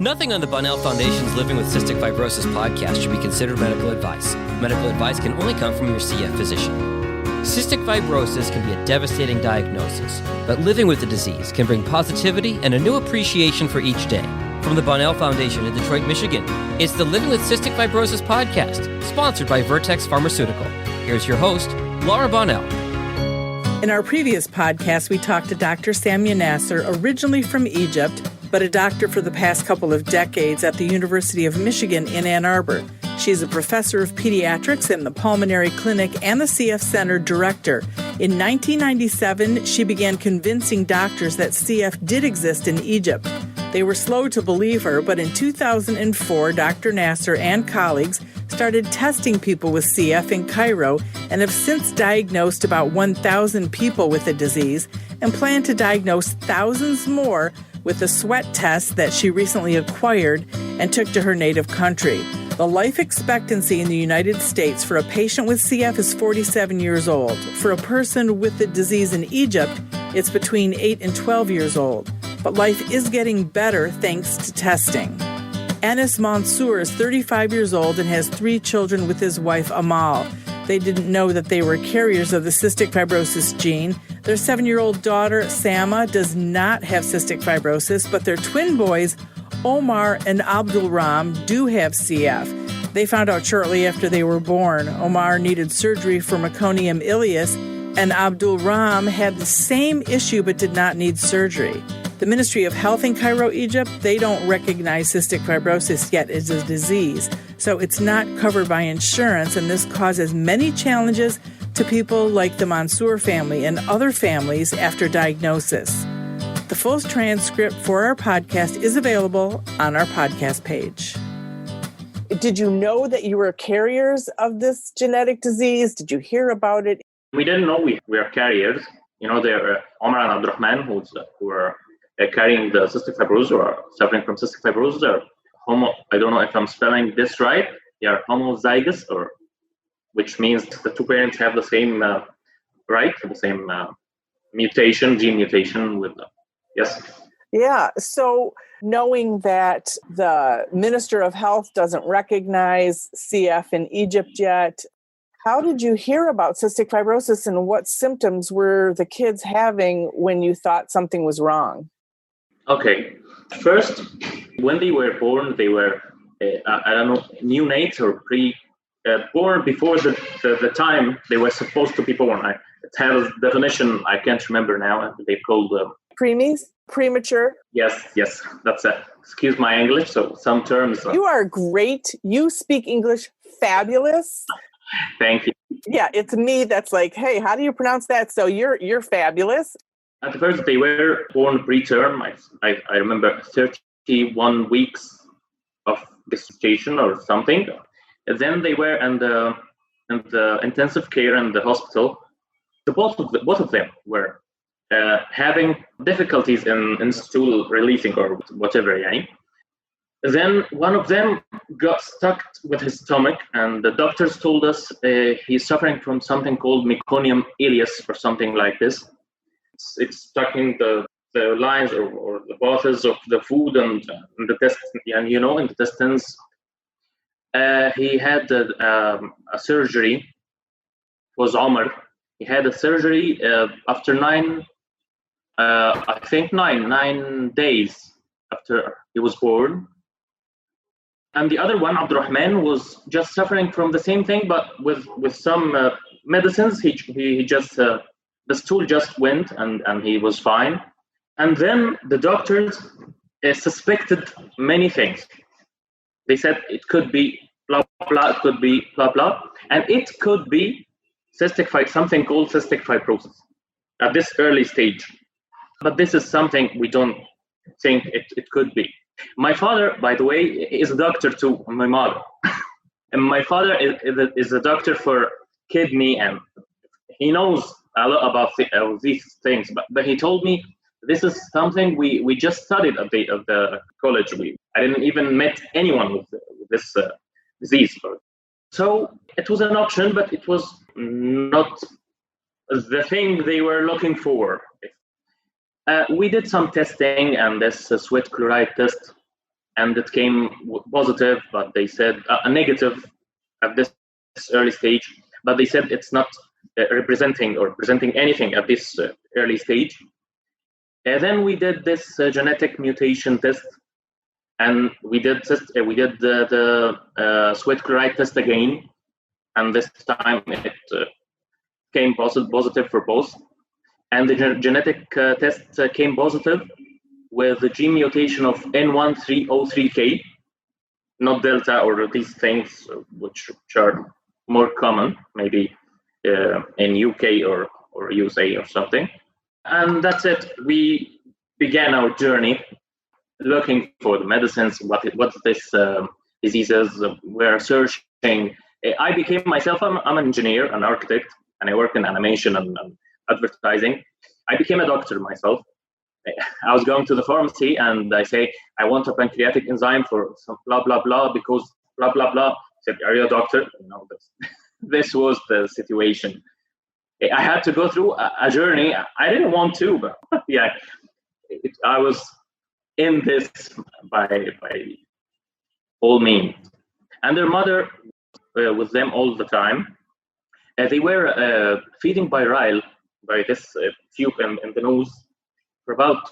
Nothing on the Bunnell Foundation's Living with Cystic Fibrosis podcast should be considered medical advice. Medical advice can only come from your CF physician. Cystic fibrosis can be a devastating diagnosis, but living with the disease can bring positivity and a new appreciation for each day. From the Bunnell Foundation in Detroit, Michigan, it's the Living with Cystic Fibrosis podcast, sponsored by Vertex Pharmaceutical. Here's your host, Laura Bunnell. In our previous podcast, we talked to Dr. Samia Nasser, originally from Egypt, but a doctor for the past couple of decades at the University of Michigan in Ann Arbor. She's a professor of pediatrics in the Pulmonary Clinic and the CF Center director. In 1997, she began convincing doctors that CF did exist in Egypt. They were slow to believe her, but in 2004, Dr. Nasser and colleagues started testing people with CF in Cairo and have since diagnosed about 1,000 people with the disease and plan to diagnose thousands more with a sweat test that she recently acquired and took to her native country. The life expectancy in the United States for a patient with CF is 47 years old. For a person with the disease in Egypt, it's between 8 and 12 years old. But life is getting better thanks to testing. Anas Mansour is 35 years old and has 3 children with his wife Amal. They didn't know that they were carriers of the cystic fibrosis gene. Their 7-year-old daughter, Sama, does not have cystic fibrosis, but their twin boys, Omar and Abdul Ram, do have CF. They found out shortly after they were born. Omar needed surgery for meconium ileus, and Abdul Ram had the same issue but did not need surgery. The Ministry of Health in Cairo, Egypt, they don't recognize cystic fibrosis yet as a disease, so it's not covered by insurance, and this causes many challenges to people like the Mansour family and other families after diagnosis. The full transcript for our podcast is available on our podcast page. Did you know that you were carriers of this genetic disease? Did you hear about it? We didn't know we were carriers. You know, there were Omar and Abdurrahman who were carrying the cystic fibrosis or suffering from cystic fibrosis. Or I don't know if I'm spelling this right. They are homozygous, or which means the two parents have the same the same gene mutation with them. Yes. Yeah. So knowing that the Minister of Health doesn't recognize CF in Egypt yet, how did you hear about cystic fibrosis and what symptoms were the kids having when you thought something was wrong? Okay. First, when they were born, they were, neonates or born before the time they were supposed to be born. It has a definition I can't remember now. They called preemies, premature. Yes, that's it. Excuse my English. So some terms. You are great. You speak English fabulous. Thank you. Yeah, it's me that's like, hey, how do you pronounce that? So you're fabulous. At first, they were born preterm. I remember 31 weeks of gestation or something. And then they were in the intensive care in the hospital. Both of them were having difficulties in stool releasing or whatever. Yeah. Then one of them got stuck with his stomach, and the doctors told us he's suffering from something called meconium ileus or something like this. It's stuck in the lines or the bottles of the food and the intestines. He had a surgery. It was Omar. He had a surgery after 9 days after he was born. And the other one, Abdurrahman, was just suffering from the same thing, but with some medicines. He just the stool just went and he was fine. And then the doctors suspected many things. They said it could be blah blah, it could be blah blah, and it could be something called cystic fibrosis at this early stage. But this is something we don't think it could be. My father, by the way, is a doctor to my mother. And my father is a doctor for kidney, and he knows a lot about these things. But he told me this is something we just studied at the college. I didn't even met anyone with this disease. So it was an option, but it was not the thing they were looking for. We did some testing, and this sweat chloride test and it came positive, but they said a negative at this early stage, but they said it's not representing or presenting anything at this early stage. And then we did this genetic mutation test, and we did the sweat chloride test again, and this time it came positive for both. And the genetic test came positive with the gene mutation of N1303K, not Delta or these things which are more common, maybe in UK or USA or something. And that's it. We began our journey looking for the medicines, what this diseases. We're searching. I became myself, I'm an engineer, an architect, and I work in animation and advertising. I became a doctor myself. I was going to the pharmacy and I say, I want a pancreatic enzyme for some blah, blah, blah, because blah, blah, blah. I said, are you a doctor? No, this was the situation. I had to go through a journey. I didn't want to, but yeah, I was in this by all means. And their mother with them all the time. They were feeding by this tube in the nose for about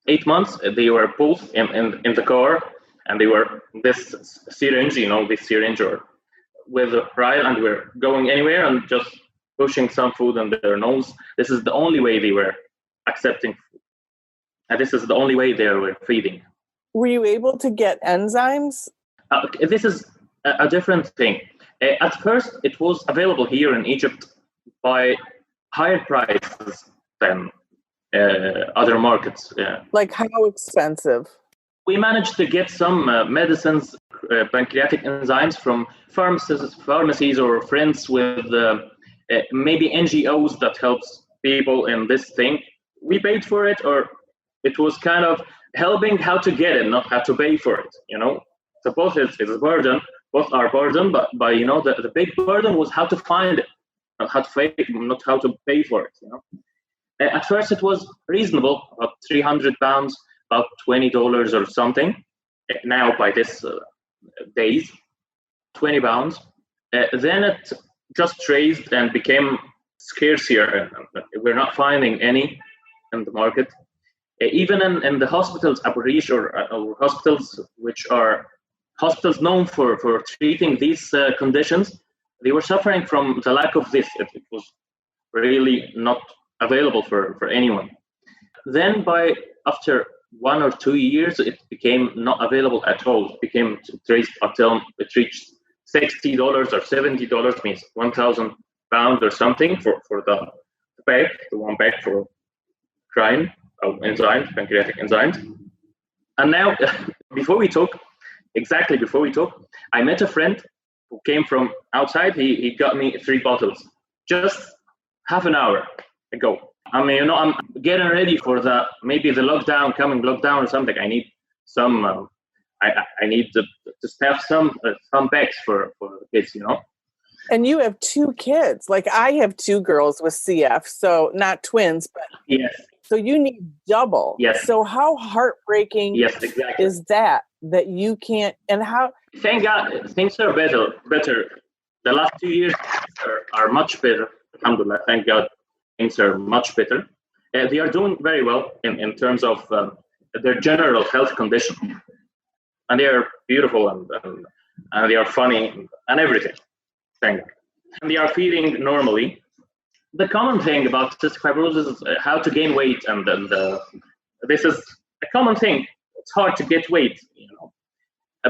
8 months. They were both in the car, and they were this syringe, this syringe or with a Ryle, and we were going anywhere and just pushing some food in their nose. This is the only way they were accepting food. And this is the only way they were feeding. Were you able to get enzymes? This is a different thing. At first, it was available here in Egypt by higher prices than other markets. Like how expensive? We managed to get some medicines, pancreatic enzymes from pharmacies or friends with maybe NGOs that helps people in this thing. We paid for it, or it was kind of helping how to get it, not how to pay for it. So both it's a burden, both are burden, but the big burden was how to find it, not how to pay for it. At first it was reasonable, about £300, about $20 or something. Now by this days, £20. Then it just raised and became scarcer. We're not finding any in the market. Even in the hospitals, Abu Rish or hospitals which are hospitals known for treating these conditions, they were suffering from the lack of this. It was really not available for anyone. Then after 1 or 2 years, it became not available at all. It became traced until it reached $60 or $70, means £1,000 or something for the bag, the one bag for crime enzymes, pancreatic enzymes. And now, before we talk, I met a friend who came from outside. He got me 3 bottles just half an hour ago. I'm getting ready for maybe the lockdown or something. I need some. I need to staff some bags for the kids. And you have 2 kids. Like I have 2 girls with CF, so not twins, but yes. So you need double. Yes. So how heartbreaking is that you can't, and how? Thank God, things are better. The last 2 years are much better. Alhamdulillah, thank God, things are much better. They are doing very well in terms of their general health condition. And they are beautiful and they are funny and everything. Thank God. And they are feeding normally. The common thing about cystic fibrosis is how to gain weight, and this is a common thing. It's hard to get weight,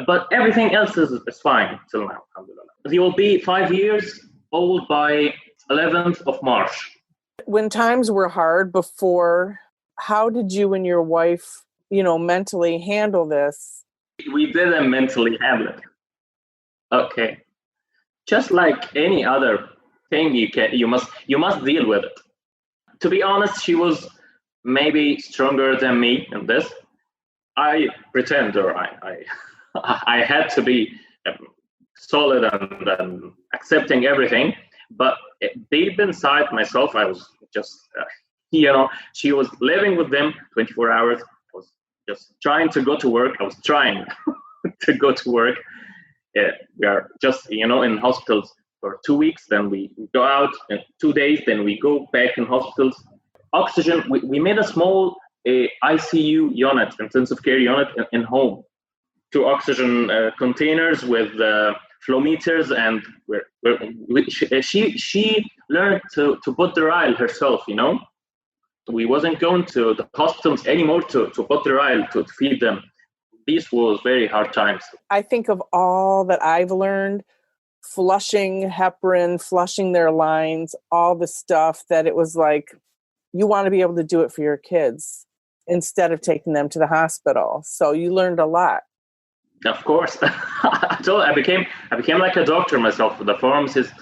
but everything else is fine till now. Alhamdulillah. They will be 5 years old by 11th of March. When times were hard before, how did you and your wife, mentally handle this? We didn't mentally handle it. Okay, just like any other thing, you must deal with it. To be honest, she was maybe stronger than me in this. I pretend, or I had to be solid and accepting everything, but deep inside myself, I was just she was living with them 24 hours. I was just trying to go to work. I was trying to go to work. We are just, in hospitals for 2 weeks. Then we go out in 2 days. Then we go back in hospitals. Oxygen, we made a small ICU unit, intensive care unit in home. 2 oxygen containers with flow meters, and she learned to put the aisle herself. We wasn't going to the hospitals anymore to put the aisle to feed them. These was very hard times. I think of all that I've learned, flushing heparin, flushing their lines, all the stuff that it was like, you want to be able to do it for your kids instead of taking them to the hospital. So you learned a lot. Of course. I became like a doctor myself. The pharmacist,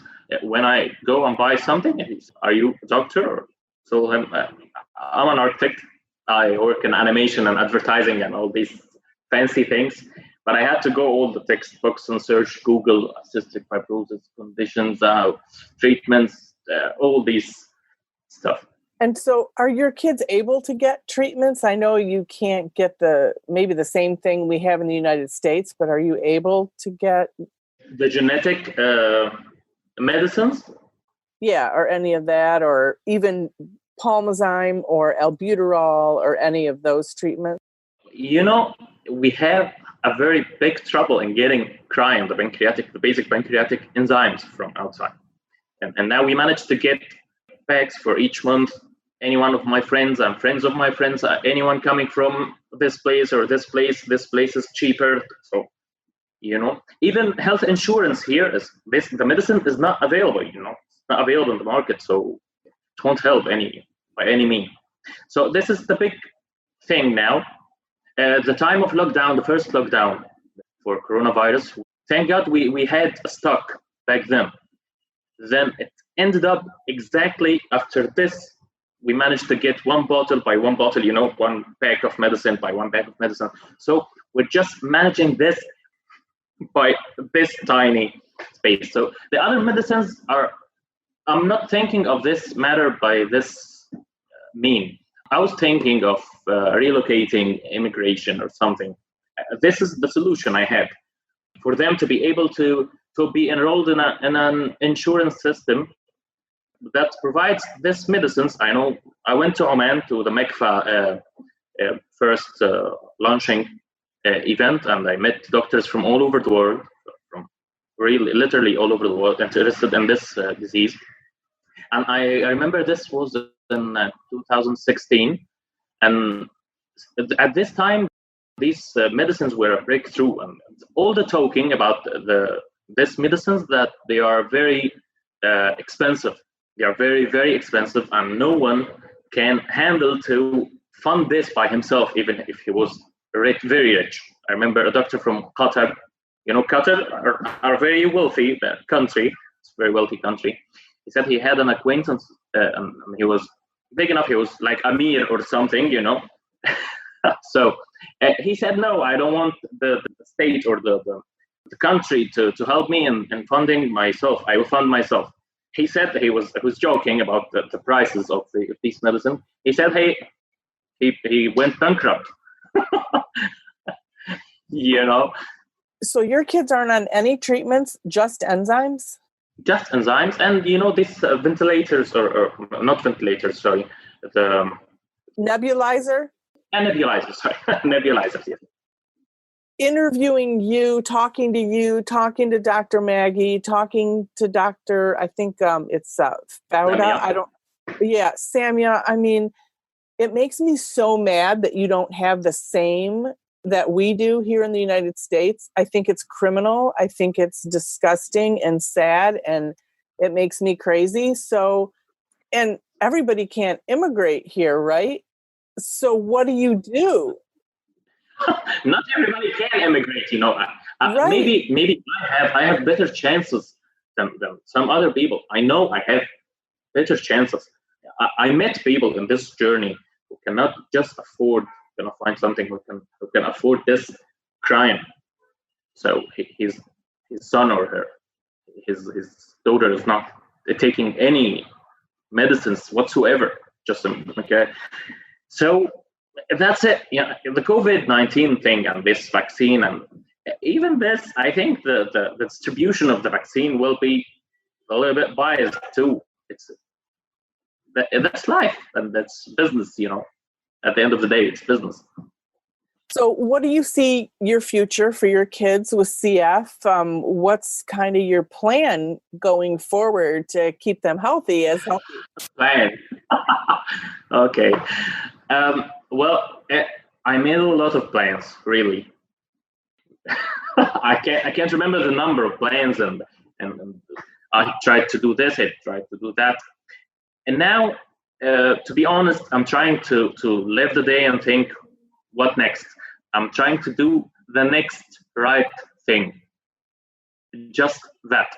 when I go and buy something, he's, are you a doctor? So I'm an architect. I work in animation and advertising and all these fancy things. But I had to go all the textbooks and search Google cystic fibrosis conditions, treatments, all these stuff. And so are your kids able to get treatments? I know you can't get maybe the same thing we have in the United States, but are you able to get the genetic medicines? Yeah, or any of that, or even Palmazyme or albuterol or any of those treatments? We have a very big trouble in getting cryon, the basic pancreatic enzymes from outside. And now we managed to get bags for each month. Any one of my friends and friends of my friends, anyone coming from this place or this place is cheaper. So, even health insurance here the medicine is not available, it's not available in the market. So it won't help by any means. So this is the big thing now. The time of lockdown, the first lockdown for coronavirus, thank God we had a stock back then. Then it ended up exactly after this. We managed to get one bottle by one bottle, one pack of medicine by one pack of medicine. So we're just managing this by this tiny space. So the other medicines I'm not thinking of this matter by this mean. I was thinking of relocating immigration or something. This is the solution I had for them to be able to be enrolled in an insurance system that provides this medicines. I know I went to Oman to the MECFA first launching event, and I met doctors from all over the world, from literally all over the world, interested in this disease. And I remember this was in 2016, and at this time, these medicines were a breakthrough, and all the talking about these medicines that they are very expensive. They are very, very expensive, and no one can handle to fund this by himself, even if he was rich, very rich. I remember a doctor from Qatar. Qatar are very wealthy country. It's a very wealthy country. He said he had an acquaintance, and he was big enough. He was like Amir or something, So he said, no, I don't want the state or the country to help me in funding myself. I will fund myself. He said he was joking about the prices of these medicine. He said, hey, he went bankrupt. So your kids aren't on any treatments, just enzymes? Just enzymes, and these ventilators or not ventilators, sorry, the nebulizer. Nebulizers, sorry, nebulizers. Yes. Interviewing you, talking to Dr. Maggie, talking to Dr. I think it's Fauda. Samia. I mean, it makes me so mad that you don't have the same that we do here in the United States. I think it's criminal. I think it's disgusting and sad, and it makes me crazy. So, and everybody can't immigrate here, right? So what do you do? Not everybody can immigrate, Right. Maybe I have better chances than some other people. I know I have better chances. I met people in this journey who cannot just afford find something who can afford this crime. So his son or his daughter is not taking any medicines whatsoever. Okay. So that's it. Yeah, the COVID-19 thing and this vaccine, and even this, I think the distribution of the vaccine will be a little bit biased too. That's life and that's business. At the end of the day, it's business. So what do you see your future for your kids with CF? What's kind of your plan going forward to keep them healthy as healthy? Plan. Okay. Well, I made a lot of plans, really. I can't remember the number of plans, and I tried to do this, I tried to do that, and now, to be honest, I'm trying to live the day and think, what next? I'm trying to do the next right thing. Just that.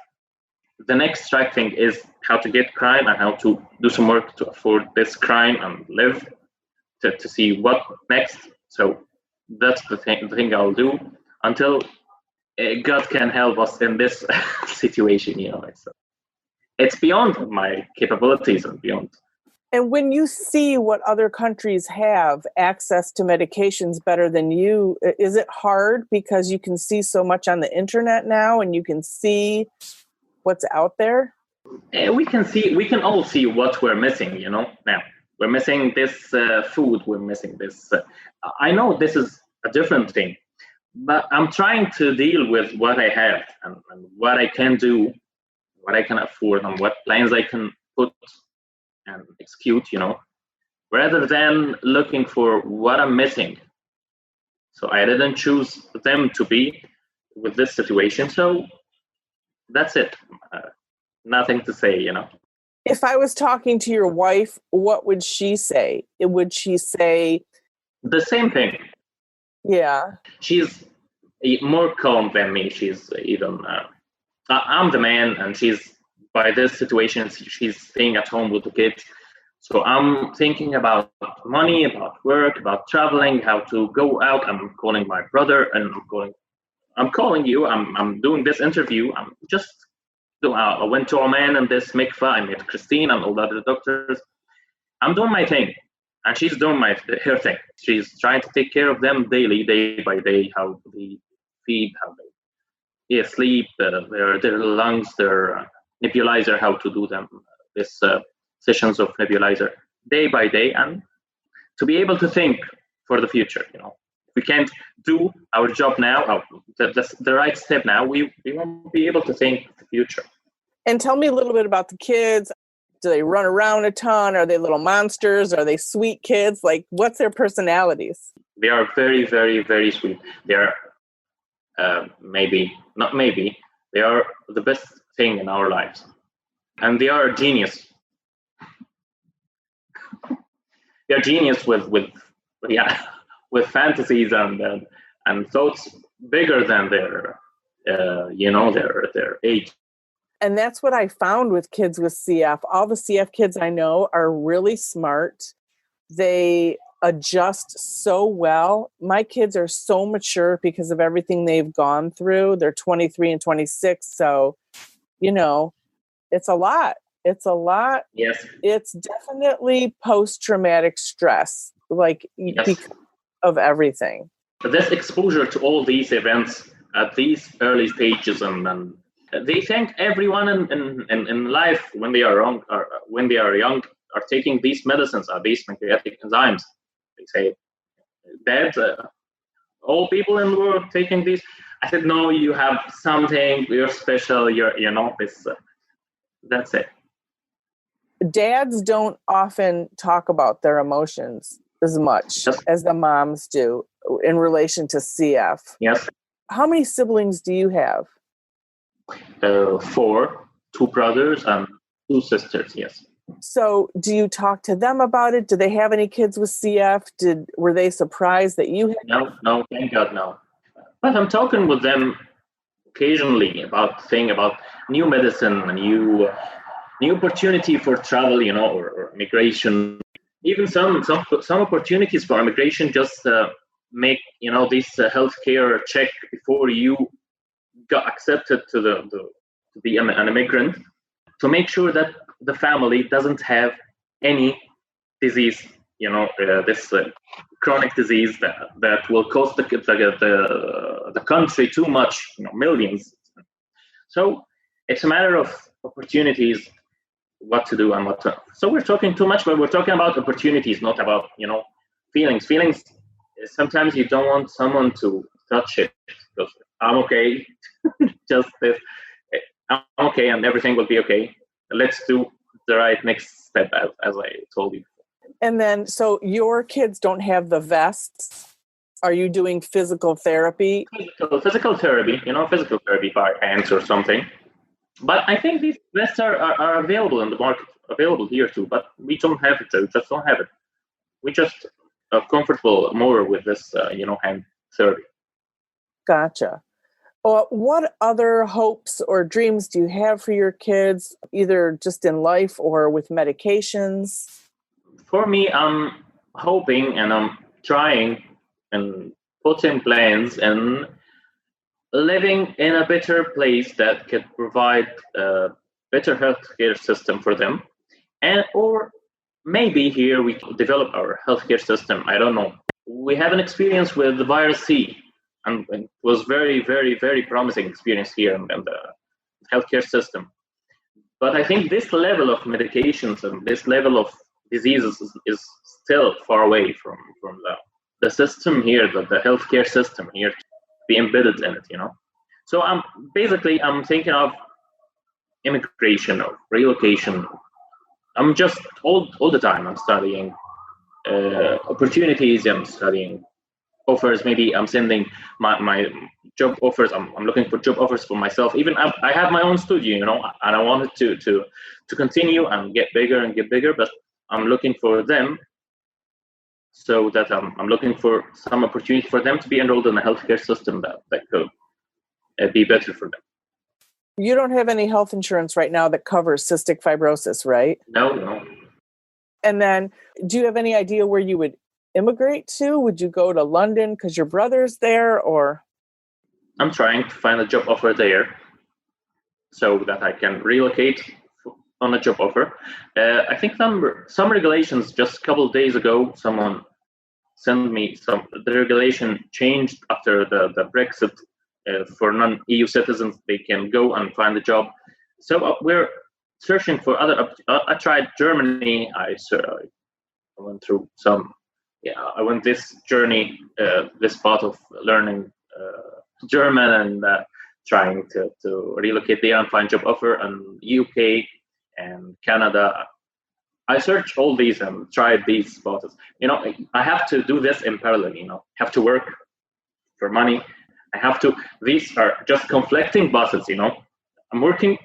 The next right thing is how to get crime and how to do some work to afford this crime and live to see what next. So that's the thing I'll do until God can help us in this situation. It's beyond my capabilities and beyond. And when you see what other countries have access to medications better than you, is it hard because you can see so much on the internet now and you can see what's out there? We can all see what we're missing, now. We're missing this food, we're missing this. I know this is a different thing, but I'm trying to deal with what I have and what I can do, what I can afford, and what plans I can put and execute, rather than looking for what I'm missing. So I didn't choose them to be with this situation. So that's it. Nothing to say, If I was talking to your wife, what would she say? Would she say the same thing? Yeah. She's more calm than me. She's even, I'm the man, and she's, by this situation, she's staying at home with the kids. So I'm thinking about money, about work, about traveling, how to go out. I'm calling my brother, and I'm calling you. I'm doing this interview. I went to Oman and this mikvah. I met Christine and all the other doctors. I'm doing my thing, and she's doing her thing. She's trying to take care of them daily, day by day, how they feed, how they sleep, their lungs, their nebulizer, how to do them, this sessions of nebulizer day by day, and to be able to think for the future. We can't do our job now, the right step now, we won't be able to think the future. And tell me a little bit about the kids. Do they run around a ton? Are they little monsters? Are they sweet kids? Like, what's their personalities? They are very, very, very sweet. They are they are the best thing in our lives. And they are genius. They are genius with fantasies and thoughts bigger than their age. And that's what I found with kids with CF. All the CF kids I know are really smart. They adjust so well. My kids are so mature because of everything they've gone through. They're 23 and 26. So, it's a lot. It's a lot. Yes. It's definitely post-traumatic stress, because of everything. This exposure to all these events at these early stages, and they think everyone in life when they are young are taking these medicines, are these pancreatic enzymes. They say, Dad, all people in the world taking these. I said, no, you have something, you're special, this. That's it. Dads don't often talk about their emotions as much as the moms do in relation to CF. Yes. How many siblings do you have? 4, 2 brothers and 2 sisters, yes. So do you talk to them about it? Do they have any kids with CF? Were they surprised that you had? No, thank God, no. But I'm talking with them occasionally about new medicine, a new opportunity for travel, or immigration. Even some opportunities for immigration, just make this healthcare check before you got accepted to be an immigrant, to make sure that the family doesn't have any disease this chronic disease that will cost the country too much, millions. So it's a matter of opportunities, what to do and what to. So we're talking too much, but we're talking about opportunities, not about feelings. Feelings, sometimes you don't want someone to touch it because I'm okay, just this. I'm okay, and everything will be okay. Let's do the right next step, as I told you. And then, so your kids don't have the vests. Are you doing physical therapy? Physical therapy, physical therapy by hands or something. But I think these vests are available in the market, available here too. But we don't have it. We just don't have it. We just are comfortable more with this, hand therapy. Gotcha. What other hopes or dreams do you have for your kids, either just in life or with medications? For me, I'm hoping and I'm trying and putting plans and living in a better place that could provide a better healthcare system for them. Or maybe here we develop our healthcare system. I don't know. We have an experience with the virus C. And it was very, very, very promising experience here in the healthcare system. But I think this level of medications and this level of diseases is still far away from the system here, the healthcare system here, to be embedded in it, So I'm thinking of immigration or relocation. I'm just all the time I'm studying opportunities. I'm studying offers. Maybe I'm sending my job offers. I'm looking for job offers for myself. Even I have my own studio, and I wanted to continue and get bigger, but I'm looking for them, so that I'm looking for some opportunity for them to be enrolled in a healthcare system that could be better for them. You don't have any health insurance right now that covers cystic fibrosis, right? No. And then, do you have any idea where you would immigrate to? Would you go to London because your brother's there, or? I'm trying to find a job offer there so that I can relocate on a job offer. I think some regulations just a couple of days ago, someone sent me the regulation changed after the Brexit. For non-EU citizens, they can go and find a job. So we're searching for other. I tried Germany. I went through some. I went this journey, this part of learning German and trying to relocate there and find job offer in UK and Canada. I searched all these and tried these spots. I have to do this in parallel. Have to work for money. These are just conflicting buses. I'm working.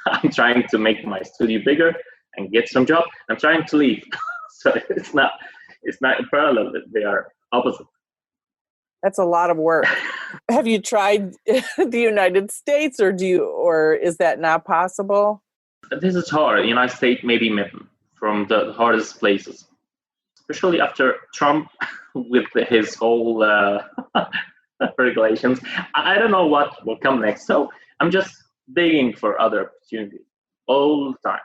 I'm trying to make my studio bigger and get some job. I'm trying to leave. So it's not in parallel. They are opposite. That's a lot of work. Have you tried the United States, or is that not possible? This is hard. United States maybe from the hardest places, especially after Trump with his whole regulations. I don't know what will come next. So I'm just digging for other opportunities all the time.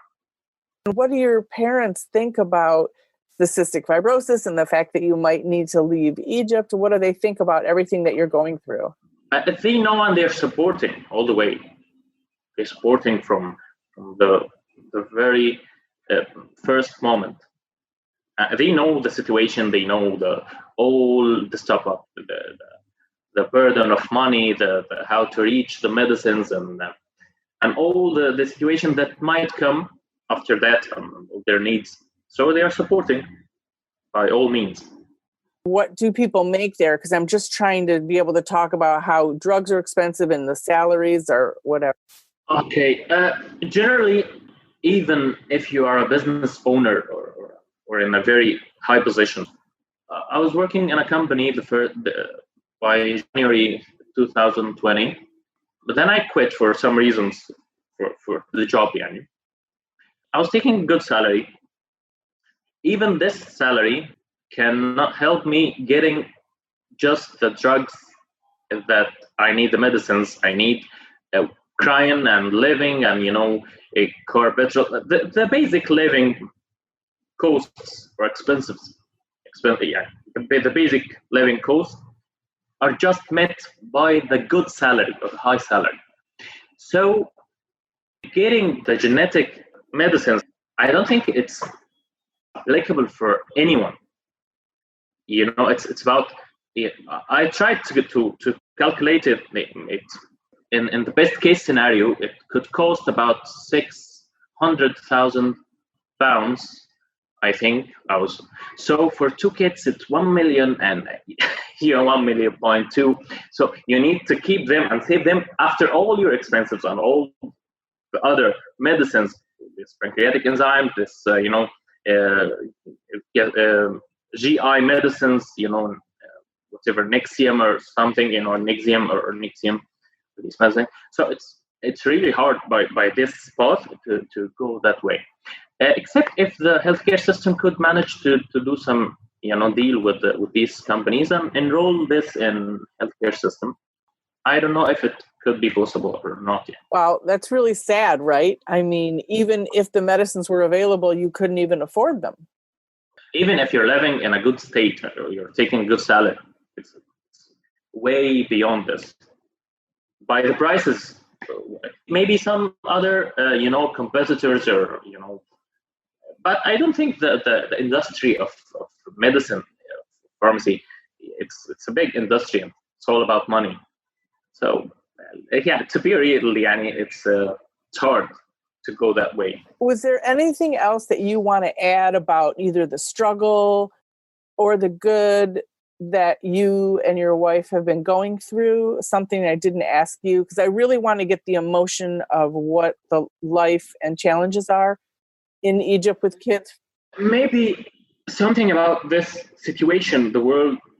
What do your parents think about the cystic fibrosis and the fact that you might need to leave Egypt? What do they think about everything that you're going through? They know, and they're supporting all the way. They're supporting from the very first moment. They know the situation. They know all the stuff up, the burden of money, the how to reach the medicines, and all the situation that might come after that, their needs. So they are supporting by all means. What do people make there? Because I'm just trying to be able to talk about how drugs are expensive and the salaries or whatever. Okay. Generally, even if you are a business owner or in a very high position, I was working in a company by January 2020, but then I quit for some reasons for the job. I was taking a good salary. Even this salary cannot help me getting just the drugs that I need, the medicines I need, crying and living, and a car, petrol, the basic living costs or the basic living costs are just met by the good salary or the high salary. So getting the genetic medicines, I don't think it's applicable for anyone. It's about. I tried to calculate it. In the best case scenario, it could cost about £600,000. I think so for 2 kids it's 1 million and 1 million point 2. So you need to keep them and save them after all your expenses and all the other medicines, this pancreatic enzyme, this GI medicines, whatever Nexium or something, Nexium or Nexium, this medicine. So it's really hard by this path to go that way. Except if the healthcare system could manage to do some, deal with these companies and enroll this in healthcare system. I don't know if it could be possible or not yet. Wow, that's really sad, right? I mean, even if the medicines were available, you couldn't even afford them. Even if you're living in a good state or you're taking a good salary, it's way beyond this. By the prices, maybe some other, competitors or, but I don't think the industry of medicine, pharmacy, it's a big industry and it's all about money. So, to be real, it's hard to go that way. Was there anything else that you want to add about either the struggle or the good that you and your wife have been going through? Something I didn't ask you, because I really want to get the emotion of what the life and challenges are in Egypt with kids. Maybe something about this situation, the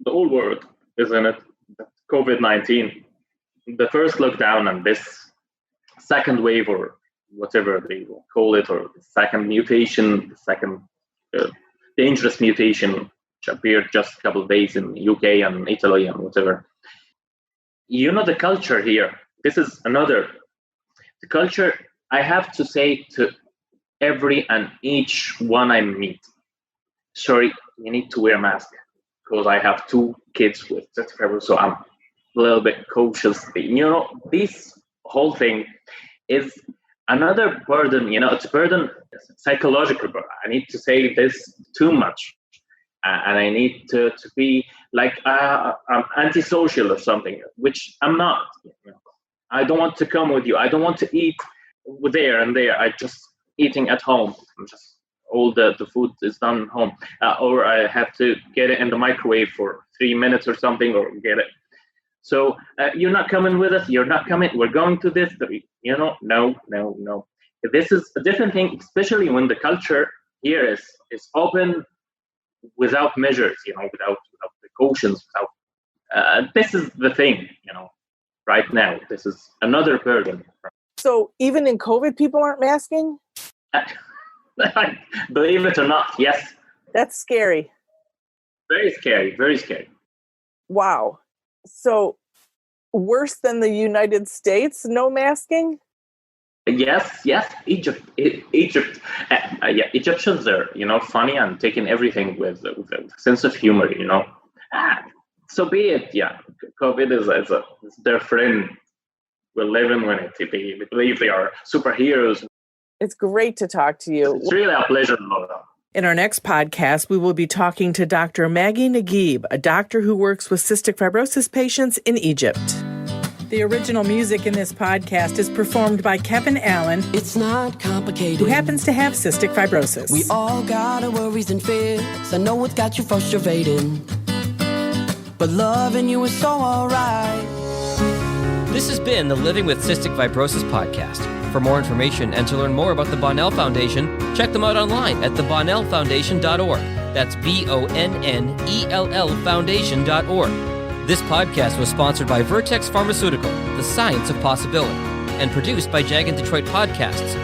whole world is in it, COVID-19, the first lockdown and this second wave or whatever they will call it, or the second mutation, the second dangerous mutation, which appeared just a couple of days in UK and Italy and whatever. The culture here, this is the culture, I have to say to every and each one I meet, sorry, you need to wear a mask, because I have 2 kids with cystic fibrosis, so I'm a little bit cautious. This whole thing is another burden, it's a burden, psychological burden. I need to say this too much. And I need to be like, I'm antisocial or something, which I'm not. I don't want to come with you. I don't want to eat there and there. I just eating at home. All the food is done at home. Or I have to get it in the microwave for 3 minutes or something, or get it. So you're not coming with us. You're not coming. We're going to this. No. This is a different thing, especially when the culture here is open without measures, without precautions. This is the thing, right now. This is another burden. So even in COVID, people aren't masking? Believe it or not, yes. That's scary. Very scary, very scary. Wow. So worse than the United States, no masking? Yes. Egypt. Egyptians are, funny and taking everything with a sense of humor, So be it, yeah. COVID is their friend. We're living with it. They believe they are superheroes. It's great to talk to you. It's really a pleasure, Laura. In our next podcast, we will be talking to Dr. Maggie Naguib, a doctor who works with cystic fibrosis patients in Egypt. The original music in this podcast is performed by Kevin Allen. It's not complicated. Who happens to have cystic fibrosis. We all got our worries and fears. I know it's got you frustrated, but loving you is so alright. This has been the Living with Cystic Fibrosis podcast. For more information and to learn more about the Bonnell Foundation, check them out online at thebonnellfoundation.org. That's BONNELL Foundation.org. This podcast was sponsored by Vertex Pharmaceutical, the science of possibility, and produced by Jag and Detroit Podcasts.